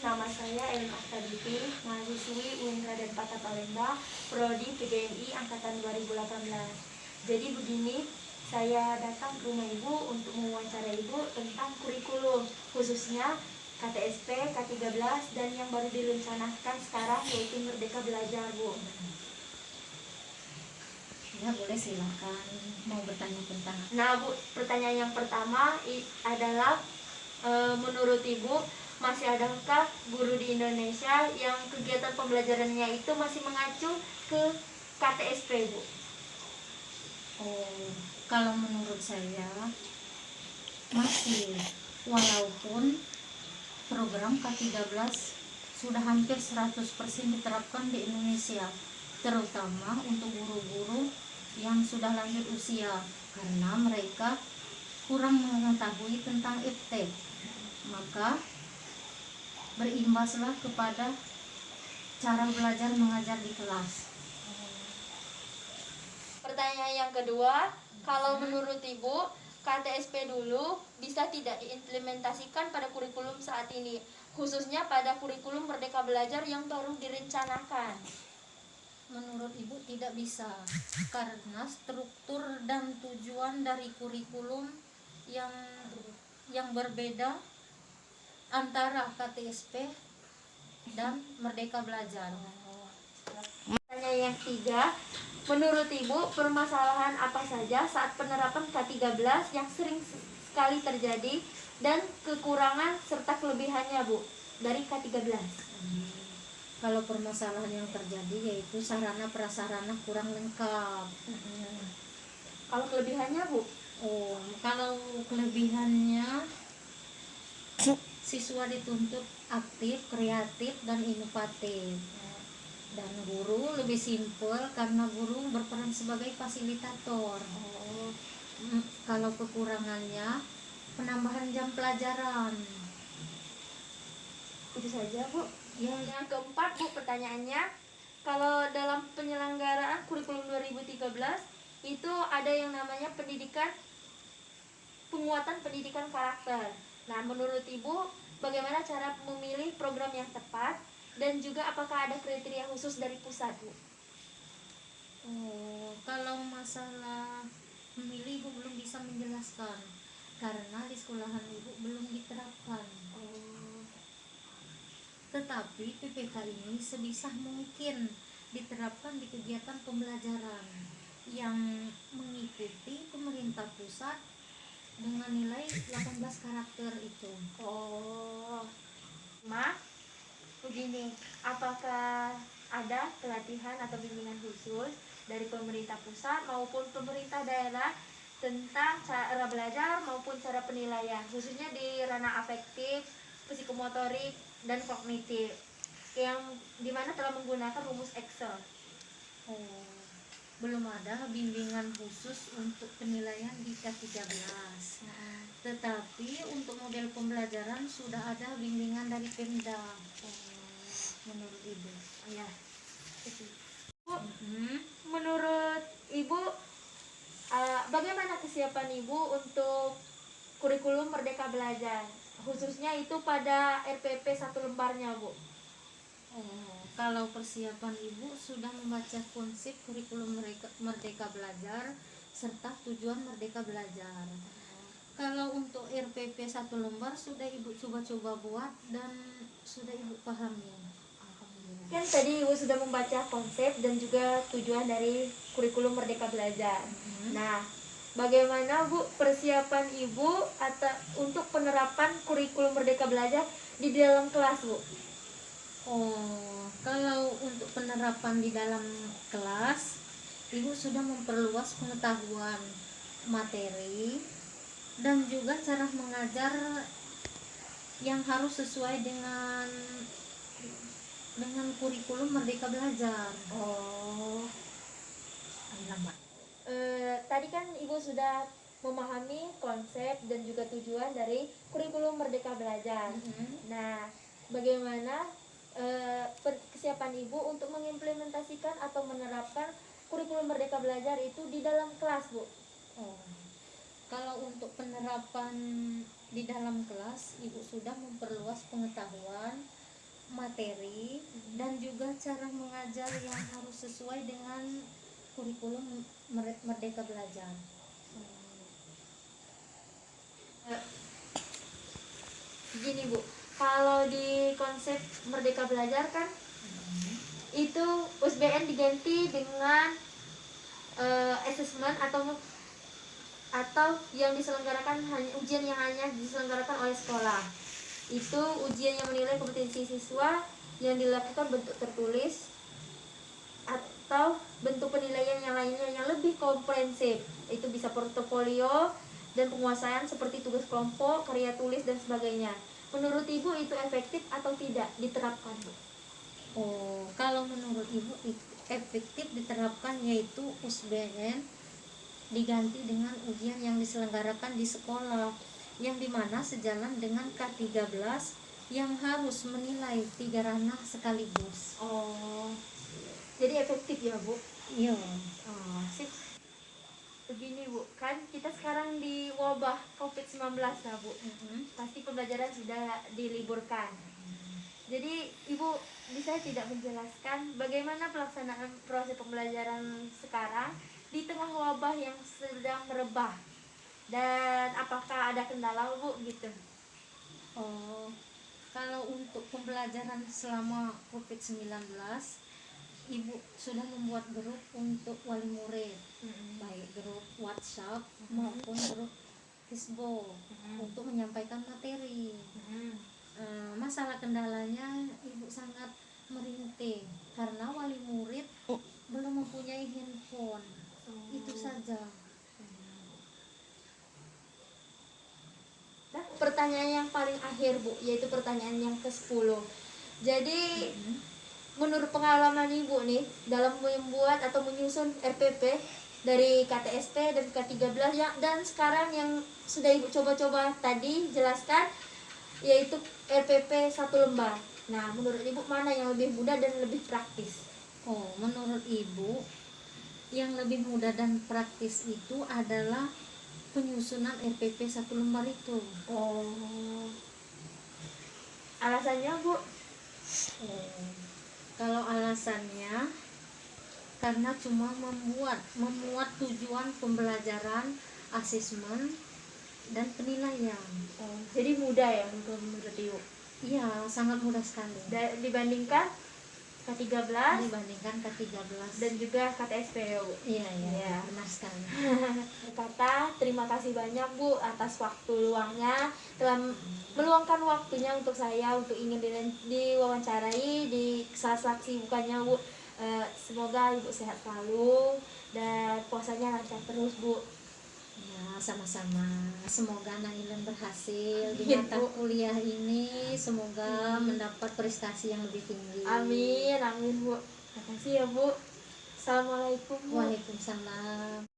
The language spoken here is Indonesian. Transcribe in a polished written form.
nama saya Elin Aktaditi, mahasiswi UIN Raden Patah Palembang, Prodi PGMI Angkatan 2018. Jadi begini, saya datang ke rumah Ibu untuk mewawancara Ibu tentang kurikulum, khususnya KTSP, K13, dan yang baru direncanakan sekarang yaitu Merdeka Belajar, Bu. Ya, boleh, silakan. Mau bertanya tentang? Nah, Bu, pertanyaan yang pertama adalah menurut Ibu, masih adakah guru di Indonesia yang kegiatan pembelajarannya itu masih mengacu ke KTSP, Bu? Oh, kalau menurut saya masih, walaupun program K13 sudah hampir 100% diterapkan di Indonesia, terutama untuk guru-guru yang sudah lanjut usia, karena mereka kurang mengetahui tentang iptek, maka berimbaslah kepada cara belajar mengajar di kelas. Pertanyaan yang kedua, kalau menurut Ibu, KTSP dulu bisa tidak diimplementasikan pada kurikulum saat ini, khususnya pada kurikulum Merdeka Belajar yang baru direncanakan? Menurut Ibu tidak bisa, karena struktur dan tujuan dari kurikulum yang berbeda antara KTSP dan Merdeka Belajar. Pertanyaan yang ketiga, menurut Ibu, permasalahan apa saja saat penerapan K13 yang sering sekali terjadi dan kekurangan serta kelebihannya, Bu, dari K13? Kalau permasalahan yang terjadi yaitu sarana prasarana kurang lengkap. Kalau kelebihannya, Bu? Oh, kalau kelebihannya, siswa dituntut aktif, kreatif, dan inovatif. Dan guru lebih simpel karena guru berperan sebagai fasilitator. Kalau kekurangannya, penambahan jam pelajaran. Itu saja, Bu. Ya. Yang keempat, Bu, pertanyaannya, kalau dalam penyelenggaraan kurikulum 2013 itu ada yang namanya penguatan pendidikan karakter. Nah, menurut Ibu, bagaimana cara memilih program yang tepat dan juga apakah ada kriteria khusus dari pusat, Bu? Oh, kalau masalah memilih Ibu belum bisa menjelaskan karena di sekolahan Ibu belum diterapkan. Tetapi PPK ini sebisa mungkin diterapkan di kegiatan pembelajaran yang mengikuti pemerintah pusat dengan nilai 18 karakter itu. Begini, apakah ada pelatihan atau bimbingan khusus dari pemerintah pusat maupun pemerintah daerah tentang cara belajar maupun cara penilaian, khususnya di ranah afektif, psikomotorik, dan kognitif, yang dimana telah menggunakan rumus Excel? Belum ada bimbingan khusus untuk penilaian di K13. Tetapi untuk model pembelajaran sudah ada bimbingan dari Pemda. Menurut Ibu? Ya. Bu, menurut Ibu, bagaimana kesiapan Ibu untuk kurikulum Merdeka Belajar, khususnya itu pada RPP 1 lembarnya, Bu? Kalau persiapan Ibu sudah membaca konsep kurikulum Merdeka Belajar serta tujuan Merdeka Belajar. Kalau untuk RPP 1 lembar sudah Ibu coba-coba buat dan sudah Ibu pahami. Kan tadi Ibu sudah membaca konsep dan juga tujuan dari kurikulum Merdeka Belajar. Nah, bagaimana, Bu, persiapan Ibu untuk penerapan kurikulum Merdeka Belajar di dalam kelas, Bu? Kalau untuk penerapan di dalam kelas, Ibu sudah memperluas pengetahuan materi dan juga cara mengajar yang harus sesuai dengan kurikulum Merdeka Belajar. Tadi kan Ibu sudah memahami konsep dan juga tujuan dari kurikulum Merdeka Belajar. Nah, bagaimana kesiapan Ibu untuk mengimplementasikan atau menerapkan kurikulum Merdeka Belajar itu di dalam kelas, Bu? Kalau untuk penerapan di dalam kelas, Ibu sudah memperluas pengetahuan materi dan juga cara mengajar yang harus sesuai dengan kurikulum Merdeka Belajar. Gini Bu, kalau di konsep Merdeka Belajar kan itu USBN diganti dengan assessment atau yang diselenggarakan hanya ujian yang hanya diselenggarakan oleh sekolah. Itu ujian yang menilai kompetensi siswa yang dilakukan bentuk tertulis atau bentuk penilaian yang lainnya yang lebih komprehensif. Itu bisa portofolio dan penguasaan seperti tugas kelompok, karya tulis dan sebagainya. Menurut Ibu itu efektif atau tidak diterapkan, Bu? Oh, kalau menurut Ibu efektif diterapkan, yaitu USBN diganti dengan ujian yang diselenggarakan di sekolah, yang dimana sejalan dengan K13 yang harus menilai 3 ranah sekaligus. Oh, jadi efektif ya Bu? Iya. Oh, sip. Begini Bu, kan kita sekarang di wabah COVID-19 lah Bu. Pasti pembelajaran sudah diliburkan. Jadi Ibu bisa tidak menjelaskan bagaimana pelaksanaan proses pembelajaran sekarang di tengah wabah yang sedang merebak, dan apakah ada kendala Bu gitu? Oh, kalau untuk pembelajaran selama COVID-19, Ibu sudah membuat grup untuk wali murid, baik grup WhatsApp maupun grup Facebook untuk menyampaikan materi. Masalah kendalanya Ibu sangat merintih karena wali murid belum mempunyai handphone. Itu saja. Nah, pertanyaan yang paling akhir Bu, yaitu pertanyaan yang ke-10. Jadi menurut pengalaman Ibu nih dalam membuat atau menyusun RPP dari KTSP dan K13 dan sekarang yang sudah Ibu coba-coba tadi jelaskan, yaitu RPP 1 lembar. Nah, menurut Ibu mana yang lebih mudah dan lebih praktis? Oh, menurut Ibu yang lebih mudah dan praktis itu adalah penyusunan RPP 1 lembar itu. Oh, alasannya Bu? Kalau alasannya karena cuma memuat tujuan pembelajaran, asesmen dan penilaian. Jadi mudah ya menurut Ibu? Iya, sangat mudah sekali. Dibandingkan K13 Dibandingkan K13 dan juga KTSP Bu. Iya, Iya. benar sekali. Berkata, terima kasih banyak Bu atas waktu luangnya, telah meluangkan waktunya untuk saya untuk ingin diwawancarai di saat kesibukannya Bu. Semoga Ibu sehat selalu dan puasanya lancar terus Bu. Ya, sama-sama. Semoga Nailan berhasil di Amin, mata Bu. kuliah ini. Semoga mendapat prestasi yang lebih tinggi. Amin, amin Bu. Terima kasih ya Bu. Assalamualaikum Bu. Waalaikumsalam.